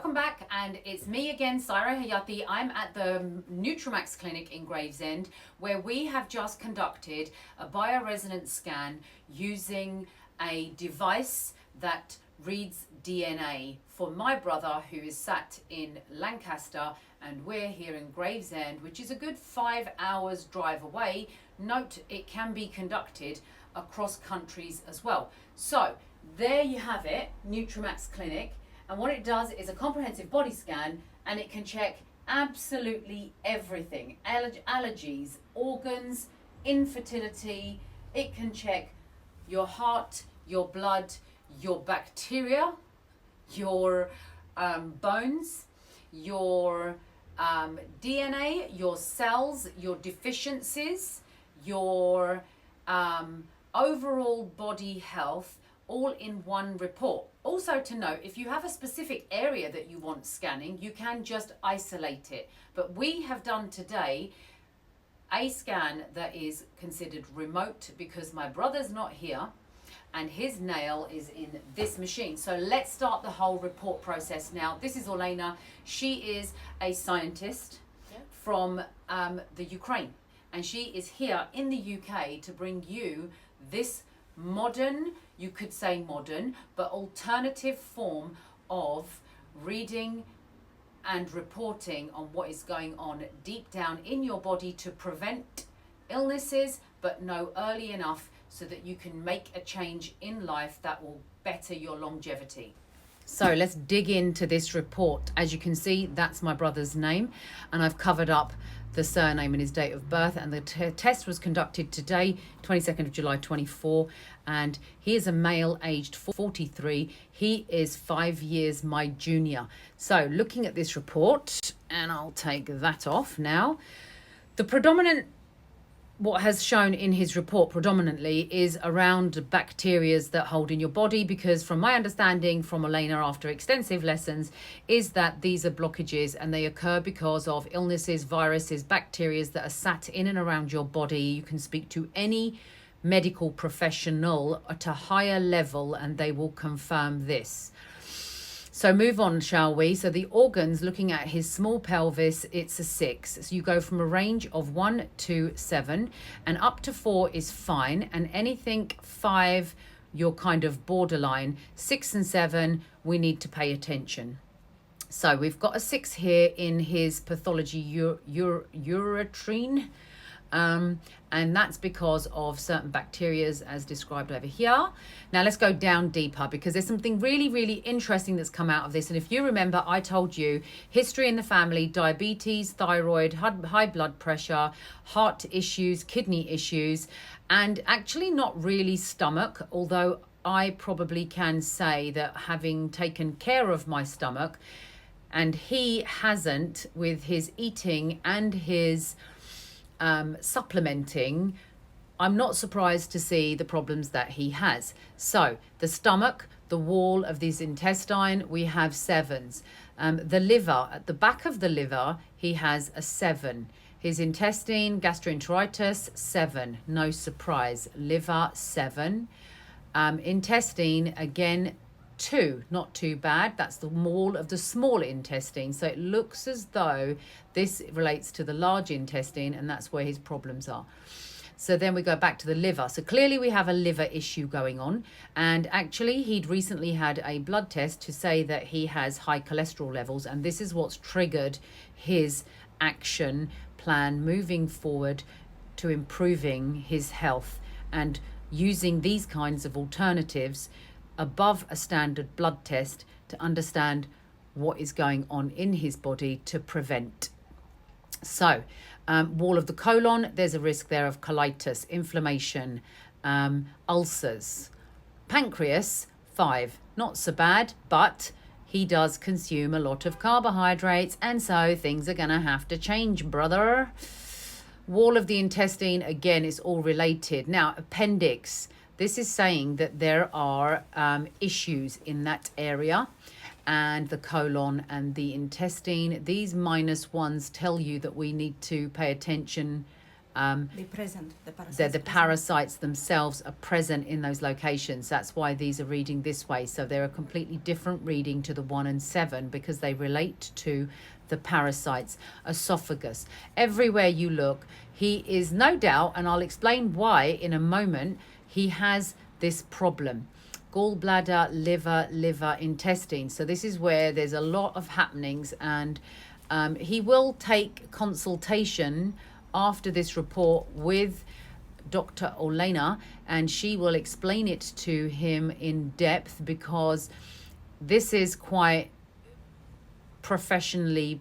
welcome back, and it's me again, Saira Hayati. I'm at the NUTRIMAX clinic in Gravesend, where we have just conducted a bioresonance scan using a device that reads DNA for my brother, who is sat in Lancaster, and we're here in Gravesend, which is a good 5 hours drive away. Note, it can be conducted across countries as well. So there you have it, NUTRIMAX clinic. And what it does is a comprehensive body scan, and it can check absolutely everything. Allergies, organs, infertility. It can check your heart, your blood, your bacteria, your bones, your DNA, your cells, your deficiencies, your overall body health, all in one report. Also to note, if you have a specific area that you want scanning, you can just isolate it. But we have done today a scan that is considered remote because my brother's not here and his nail is in this machine. So let's start the whole report process now. This is Olena. She is a scientist from the Ukraine, and she is here in the UK to bring you this modern, you could say modern, but alternative form of reading and reporting on what is going on deep down in your body to prevent illnesses, but know early enough so that you can make a change in life that will better your longevity. So let's dig into this report. As you can see, that's my brother's name, and I've covered up the surname and his date of birth, and the test was conducted today, 22nd of July 24, and he is a male aged 43. He is 5 years my junior. So looking at this report, and I'll take that off now, the predominant, what has shown in his report predominantly is around bacteria that hold in your body, because from my understanding from Elena after extensive lessons is that these are blockages, and they occur because of illnesses, viruses, bacteria that are sat in and around your body. You can speak to any medical professional at a higher level and they will confirm this. So move on, shall we? So the organs, looking at his small pelvis, it's a 6. So you go from a range of 1 to 7, and up to 4 is fine. And anything 5, you're kind of borderline. 6 and 7, we need to pay attention. So we've got a 6 here in his pathology uretrine. And that's because of certain bacteria as described over here. Now let's go down deeper, because there's something really, really interesting that's come out of this. And if you remember, I told you history in the family: diabetes, thyroid, high blood pressure, heart issues, kidney issues, and actually not really stomach, although I probably can say that having taken care of my stomach, and he hasn't, with his eating and his supplementing, I'm not surprised to see the problems that he has. So the stomach, the wall of this intestine, we have 7s. The liver, at the back of the liver, he has a 7. His intestine, gastroenteritis, 7. No surprise. Liver, 7. Intestine, again, 2, not too bad. That's the wall of the small intestine. So it looks as though this relates to the large intestine, and that's where his problems are. So then we go back to the liver. So clearly we have a liver issue going on. And actually he'd recently had a blood test to say that he has high cholesterol levels. And this is what's triggered his action plan moving forward to improving his health and using these kinds of alternatives above a standard blood test to understand what is going on in his body to prevent. So wall of the colon, there's a risk there of colitis, inflammation, ulcers. Pancreas, 5, not so bad, but he does consume a lot of carbohydrates, and so things are gonna have to change, brother. Wall of the intestine, again, is all related. Now, appendix, this is saying that there are issues in that area, and the colon and the intestine. These -1s tell you that we need to pay attention They present the parasites. The parasites themselves are present in those locations. That's why these are reading this way. So they're a completely different reading to the 1 and 7 because they relate to the parasites, esophagus. Everywhere you look, he is no doubt, and I'll explain why in a moment, he has this problem. Gallbladder, liver, intestine. So this is where there's a lot of happenings, and he will take consultation after this report with Dr. Olena, and she will explain it to him in depth because this is quite professionally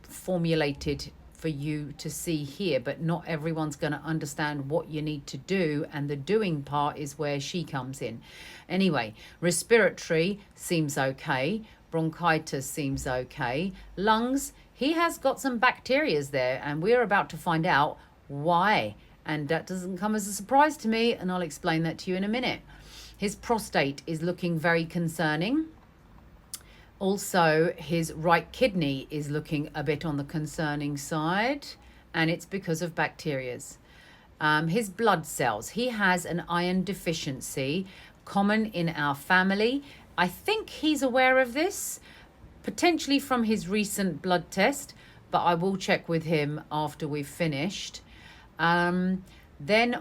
formulated for you to see here, but not everyone's going to understand what you need to do, and the doing part is where she comes in. Anyway, respiratory seems okay, bronchitis seems okay, lungs, he has got some bacterias there, and we're about to find out why, and that doesn't come as a surprise to me, and I'll explain that to you in a minute. His prostate is looking very concerning. Also, his right kidney is looking a bit on the concerning side, and it's because of bacterias. His blood cells, he has an iron deficiency, common in our family. I think he's aware of this, potentially from his recent blood test, but I will check with him after we've finished. Then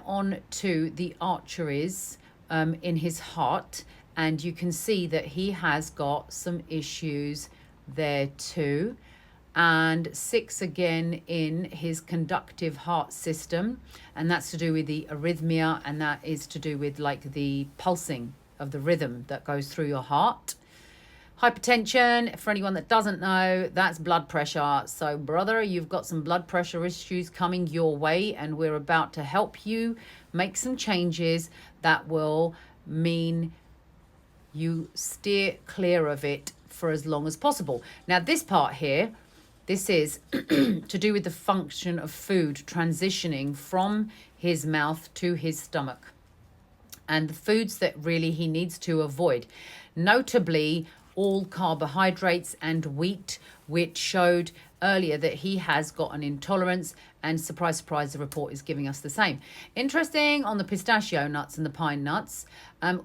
on to the arteries in his heart, and you can see that he has got some issues there too. And 6 again in his conductive heart system, and that's to do with the arrhythmia, and that is to do with like the pulsing of the rhythm that goes through your heart. Hypertension, for anyone that doesn't know, that's blood pressure. So brother, you've got some blood pressure issues coming your way, and we're about to help you make some changes that will mean you steer clear of it for as long as possible. Now this part here, this is to do with the function of food transitioning from his mouth to his stomach, and the foods that really he needs to avoid, notably all carbohydrates and wheat, which showed earlier that he has got an intolerance, and surprise, surprise, the report is giving us the same. Interesting on the pistachio nuts and the pine nuts.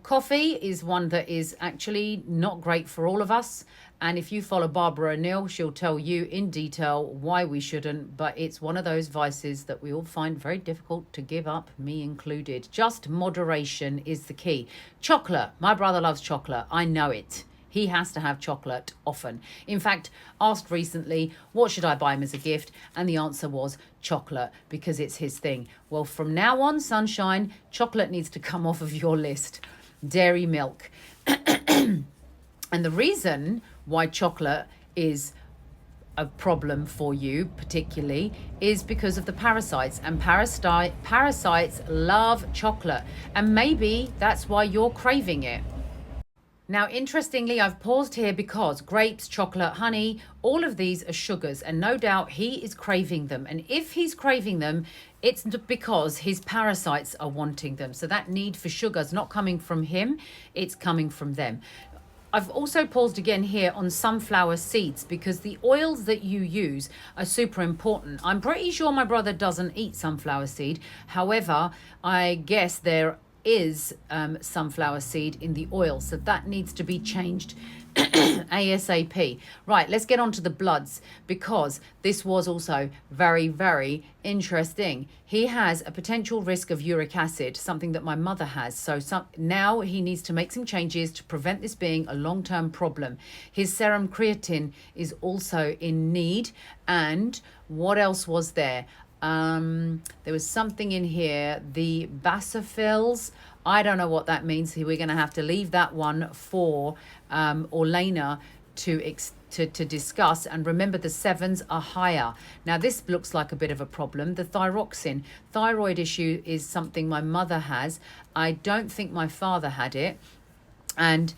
Coffee is one that is actually not great for all of us, and if you follow Barbara O'Neill, she'll tell you in detail why we shouldn't, but it's one of those vices that we all find very difficult to give up, me included. Just moderation is the key. Chocolate, my brother loves chocolate, I know it. He has to have chocolate often. In fact, asked recently, what should I buy him as a gift? And the answer was chocolate, because it's his thing. Well, from now on, sunshine, chocolate needs to come off of your list. Dairy milk. And the reason why chocolate is a problem for you particularly is because of the parasites, and parasites love chocolate, and maybe that's why you're craving it. Now, interestingly, I've paused here because grapes, chocolate, honey, all of these are sugars, and no doubt he is craving them. And if he's craving them, it's because his parasites are wanting them. So that need for sugar is not coming from him, it's coming from them. I've also paused again here on sunflower seeds because the oils that you use are super important. I'm pretty sure my brother doesn't eat sunflower seed. However, I guess there is sunflower seed in the oil, so that needs to be changed ASAP. Right, let's get on to the bloods, because this was also very, very interesting. He has a potential risk of uric acid, something that my mother has, so now he needs to make some changes to prevent this being a long-term problem. His serum creatine is also in need, and what else was there? There was something in here, the basophils. I don't know what that means. We're going to have to leave that one for Orlena to discuss. And remember, the 7s are higher. Now, this looks like a bit of a problem. The thyroxine. Thyroid issue is something my mother has. I don't think my father had it. And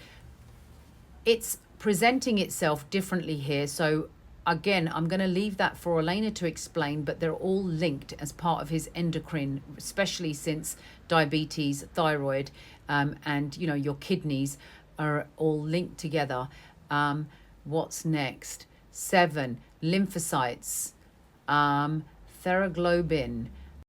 it's presenting itself differently here. So again, I'm going to leave that for Elena to explain, but they're all linked as part of his endocrine, especially since diabetes, thyroid, and, you know, your kidneys are all linked together. What's next? 7, lymphocytes. theroglobin